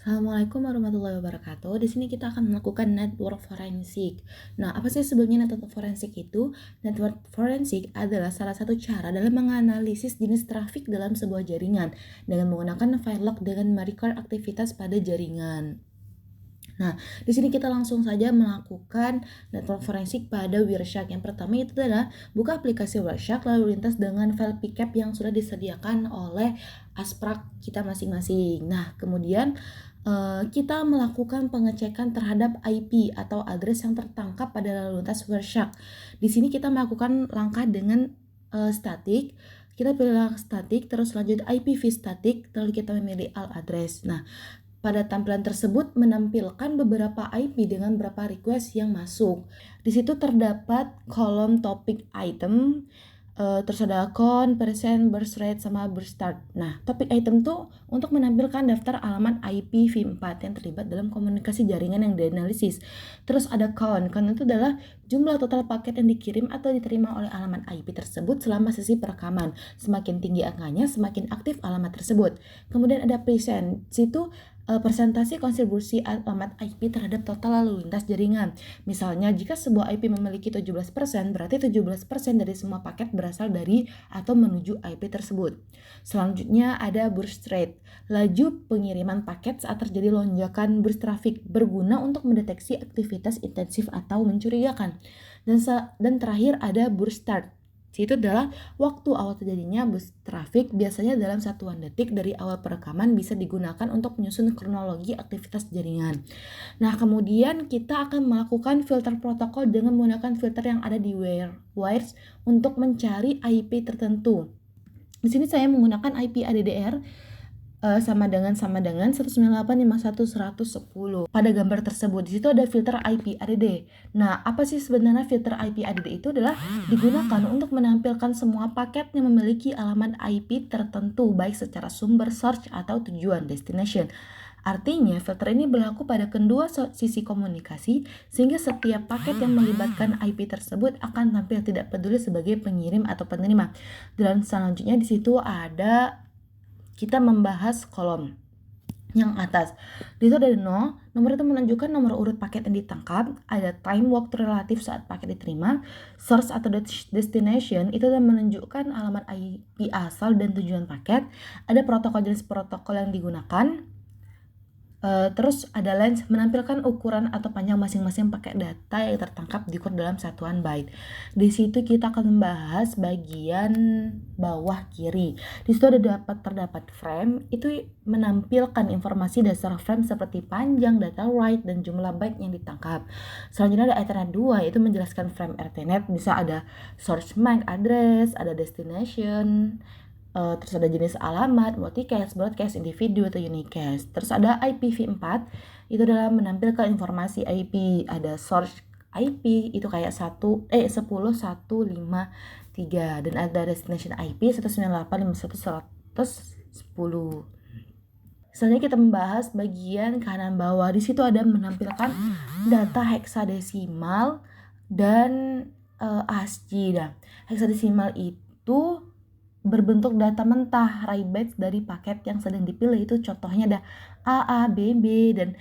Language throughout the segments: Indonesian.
Assalamualaikum warahmatullahi wabarakatuh. Di sini kita akan melakukan network forensik. Nah, apa sih sebenarnya network forensik itu? Network forensik adalah salah satu cara dalam menganalisis jenis trafik dalam sebuah jaringan dengan menggunakan file log dengan merecord aktivitas pada jaringan. Nah, di sini kita langsung saja melakukan network forensik pada Wireshark. Yang pertama itu adalah buka aplikasi Wireshark lalu lintas dengan file pcap yang sudah disediakan oleh Asprag kita masing-masing. Nah, kemudian kita melakukan pengecekan terhadap IP atau address yang tertangkap pada lalu lintas Wireshark. Di sini kita melakukan langkah dengan static. Kita pilih static, terus lanjut IPv static, lalu kita memilih all address. Nah, pada tampilan tersebut menampilkan beberapa IP dengan beberapa request yang masuk. Di situ terdapat kolom topik item, terus ada count, percent, burst rate, sama burst start. Nah, topik item tuh untuk menampilkan daftar alamat IPv4 yang terlibat dalam komunikasi jaringan yang dianalisis. Terus ada count itu adalah jumlah total paket yang dikirim atau diterima oleh alamat IP tersebut selama sesi perekaman. Semakin tinggi angkanya, semakin aktif alamat tersebut. Kemudian ada percent, situ persentase kontribusi alamat IP terhadap total lalu lintas jaringan. Misalnya, jika sebuah IP memiliki 17%, berarti 17% dari semua paket berasal dari atau menuju IP tersebut. Selanjutnya ada burst rate, laju pengiriman paket saat terjadi lonjakan burst traffic, berguna untuk mendeteksi aktivitas intensif atau mencurigakan. Dan terakhir ada burst start. Itu adalah waktu awal terjadinya burst traffic, biasanya dalam satuan detik dari awal perekaman, bisa digunakan untuk menyusun kronologi aktivitas jaringan. Nah, kemudian kita akan melakukan filter protokol dengan menggunakan filter yang ada di wires untuk mencari IP tertentu. Di sini saya menggunakan IP ADDR sama dengan 198.51.110. Pada gambar tersebut, di situ ada filter IP ADD. Nah, apa sih sebenarnya filter IP ADD itu? Adalah digunakan untuk menampilkan semua paket yang memiliki alamat IP tertentu, baik secara sumber source atau tujuan destination. Artinya, filter ini berlaku pada kedua sisi komunikasi, sehingga setiap paket yang melibatkan IP tersebut akan tampil tidak peduli sebagai pengirim atau penerima. Dan selanjutnya di situ ada kita membahas kolom yang atas. Di situ ada nomor itu menunjukkan nomor urut paket yang ditangkap, ada time waktu relatif saat paket diterima, source atau destination itu menunjukkan alamat IP asal dan tujuan paket, ada protokol jenis protokol yang digunakan. Terus ada length, menampilkan ukuran atau panjang masing-masing paket data yang tertangkap diukur dalam satuan byte. Di situ kita akan membahas bagian bawah kiri. Di situ terdapat frame, itu menampilkan informasi dasar frame seperti panjang, data write, dan jumlah byte yang ditangkap. Selanjutnya ada Ethernet 2, itu menjelaskan frame Ethernet, bisa ada source MAC address, ada destination, terus ada jenis alamat, multicast, broadcast, individu, atau unicast. Terus ada IPv4, itu adalah menampilkan informasi IP, ada source IP, itu kayak 10.153, dan ada destination IP 198.51.110. Selanjutnya kita membahas bagian kanan bawah. Di situ ada menampilkan data heksadesimal dan ASCII. Heksadesimal itu berbentuk data mentah, write bytes dari paket yang sedang dipilih. Itu contohnya ada A, B, B, dan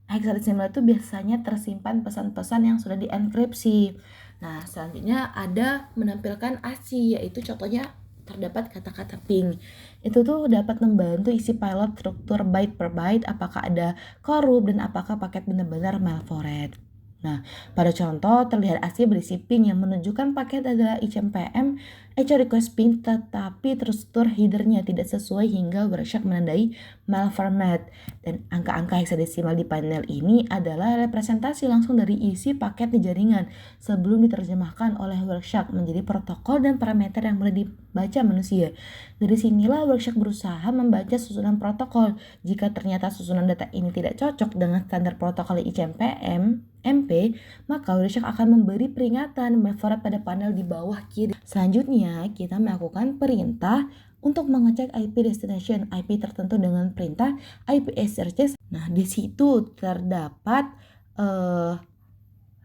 heksadesimal itu biasanya tersimpan pesan-pesan yang sudah dienkripsi. Nah, selanjutnya ada menampilkan ASCII, yaitu contohnya terdapat kata-kata ping. Itu tuh dapat membantu isi pilot struktur byte per byte, apakah ada korup dan apakah paket benar-benar malformed. Nah, pada contoh terlihat ASCII berisi ping yang menunjukkan paket adalah ICMPM echo request ping, tetapi struktur headernya tidak sesuai hingga Wireshark menandai malformed. Dan angka-angka heksadesimal di panel ini adalah representasi langsung dari isi paket di jaringan sebelum diterjemahkan oleh Wireshark menjadi protokol dan parameter yang boleh dibaca manusia. Dari sinilah Wireshark berusaha membaca susunan protokol. Jika ternyata susunan data ini tidak cocok dengan standar protokol ICMPM MP, maka Wireshark akan memberi peringatan malformed pada panel di bawah kiri. Selanjutnya, kita melakukan perintah untuk mengecek IP destination IP tertentu dengan perintah IP searches. Nah, di situ terdapat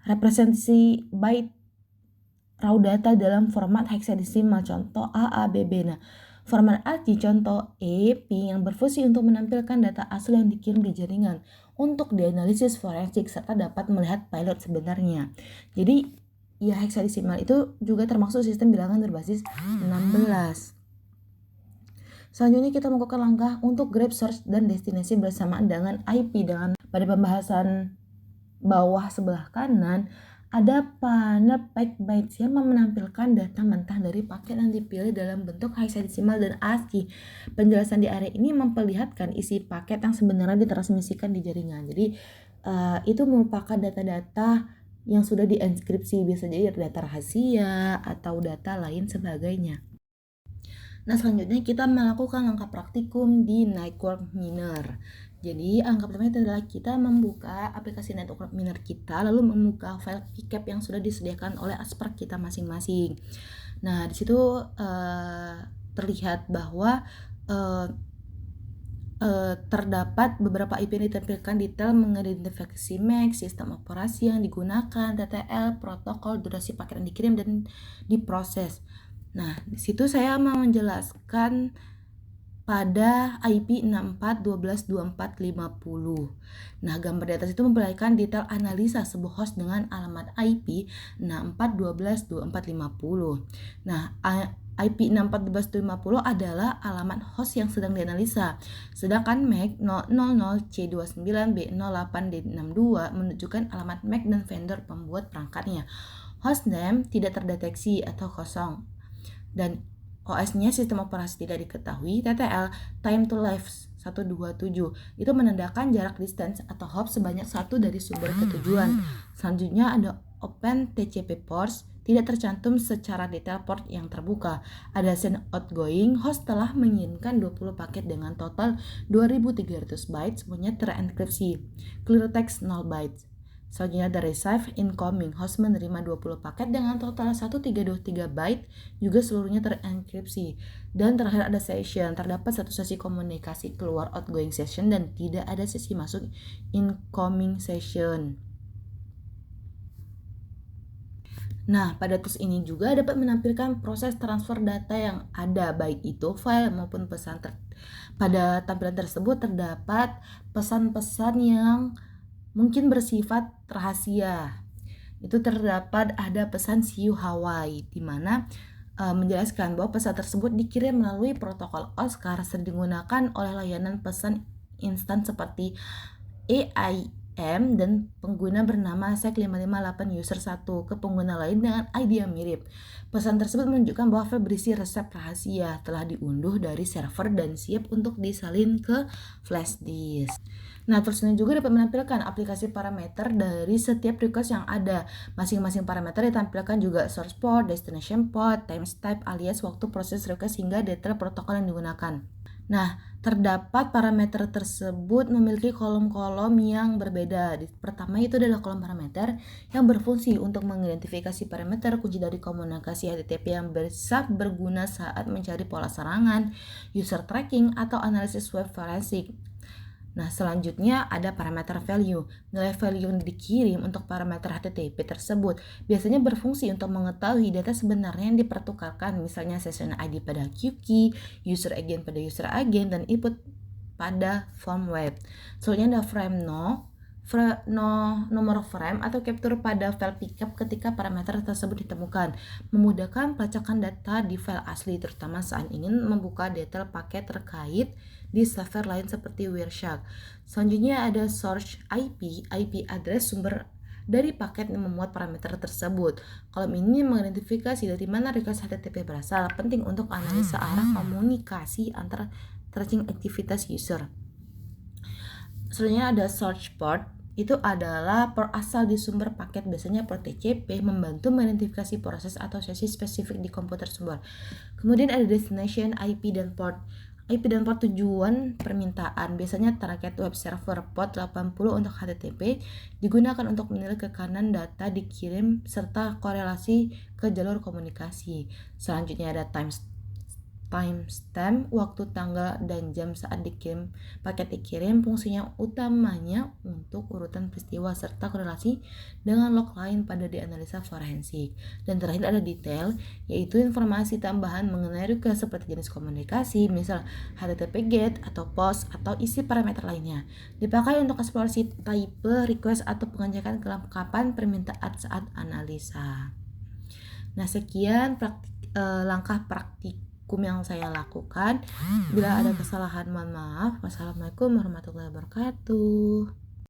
representasi byte raw data dalam format heksadesimal, contoh A, A, B, B. Nah, Format ASCII contoh EEP yang berfungsi untuk menampilkan data asli yang dikirim di jaringan untuk dianalisis forensik serta dapat melihat payload sebenarnya. Jadi ya heksadesimal itu juga termasuk sistem bilangan berbasis 16. Selanjutnya kita melakukan langkah untuk grab source dan destinasi bersamaan dengan IP. Pada pembahasan bawah sebelah kanan ada panel packed bytes yang menampilkan data mentah dari paket yang dipilih dalam bentuk heksadesimal dan ASCII. Penjelasan di area ini memperlihatkan isi paket yang sebenarnya ditransmisikan di jaringan. Jadi itu merupakan data-data yang sudah dienkripsi, bisa jadi data rahasia atau data lain sebagainya. Nah, selanjutnya kita melakukan langkah praktikum di Network Miner. Jadi, langkah pertama itu adalah kita membuka aplikasi Network Miner kita, lalu membuka file pcap yang sudah disediakan oleh Asperg kita masing-masing. Nah, di situ terlihat bahwa terdapat beberapa IP yang ditampilkan detail mengidentifikasi MAC, sistem operasi yang digunakan, TTL, protokol, durasi paket yang dikirim, dan diproses. Nah, di situ saya mau menjelaskan pada IP 64.12.24.50. Nah, gambar di atas itu memperlihatkan detail analisa sebuah host dengan alamat IP 64.12.24.50. Nah, IP 64.12.50 adalah alamat host yang sedang dianalisa. Sedangkan MAC 000C29B08D62 menunjukkan alamat MAC dan vendor pembuat perangkatnya. Hostname tidak terdeteksi atau kosong. Dan OS-nya sistem operasi tidak diketahui. TTL time to life 127 itu menandakan jarak distance atau hop sebanyak satu dari sumber ke tujuan. Selanjutnya ada open TCP ports, tidak tercantum secara detail port yang terbuka. Ada send outgoing, host telah mengirimkan 20 paket dengan total 2300 bytes, semuanya terenkripsi. Clear text 0 bytes. Selanjutnya ada receive incoming, host menerima 20 paket dengan total 1323 byte, juga seluruhnya terenkripsi. Dan terakhir ada session, terdapat satu sesi komunikasi keluar outgoing session dan tidak ada sesi masuk incoming session. Nah, pada tools ini juga dapat menampilkan proses transfer data yang ada, baik itu file maupun pesan. Pada tampilan tersebut terdapat pesan-pesan yang mungkin bersifat rahasia. Itu terdapat ada pesan See You Hawaii, di mana menjelaskan bahwa pesan tersebut dikirim melalui protokol OSCAR sering digunakan oleh layanan pesan instan seperti AIM dan pengguna bernama sec558 user 1 ke pengguna lain dengan ID yang mirip. Pesan tersebut menunjukkan bahwa file berisi resep rahasia telah diunduh dari server dan siap untuk disalin ke flash disk. Nah, tools ini juga dapat menampilkan aplikasi parameter dari setiap request yang ada. Masing-masing parameter ditampilkan juga source port, destination port, timestamp alias waktu proses request hingga detail protokol yang digunakan. Nah, terdapat parameter tersebut memiliki kolom-kolom yang berbeda. Pertama itu adalah kolom parameter yang berfungsi untuk mengidentifikasi parameter kunci dari komunikasi HTTP yang bisa berguna saat mencari pola serangan, user tracking, atau analisis web forensik. Nah, selanjutnya ada parameter value. Nilai value yang dikirim untuk parameter HTTP tersebut biasanya berfungsi untuk mengetahui data sebenarnya yang dipertukarkan, misalnya session ID pada QKey, user agent pada user agent, dan input pada form web. Selanjutnya ada frame nomor frame atau capture pada file pickup ketika parameter tersebut ditemukan, memudahkan pelacakan data di file asli, terutama saat ingin membuka detail paket terkait di server lain seperti Wireshark. Selanjutnya ada source IP address sumber dari paket yang memuat parameter tersebut. Kolom ini mengidentifikasi dari mana request HTTP berasal, penting untuk analisa arah komunikasi antara tracing aktivitas user. Selanjutnya ada source port, itu adalah port asal di sumber paket, biasanya port TCP, membantu mengidentifikasi proses atau sesi spesifik di komputer sumber. Kemudian ada destination IP dan port. IP dan port tujuan permintaan, biasanya target web server. Port 80 untuk HTTP digunakan untuk menilai ke kanan data dikirim serta korelasi ke jalur komunikasi. Selanjutnya ada timestamp, waktu, tanggal, dan jam saat paket dikirim. Fungsinya utamanya untuk urutan peristiwa serta korelasi dengan log lain pada dianalisa forensik. Dan terakhir ada detail, yaitu informasi tambahan mengenai request seperti jenis komunikasi, misal HTTP GET atau POST atau isi parameter lainnya. Dipakai untuk eksplorasi type request atau pengecekan kelengkapan permintaan saat analisa. Nah, sekian langkah praktikum yang saya lakukan. Bila ada kesalahan, mohon maaf. Wassalamualaikum warahmatullahi wabarakatuh.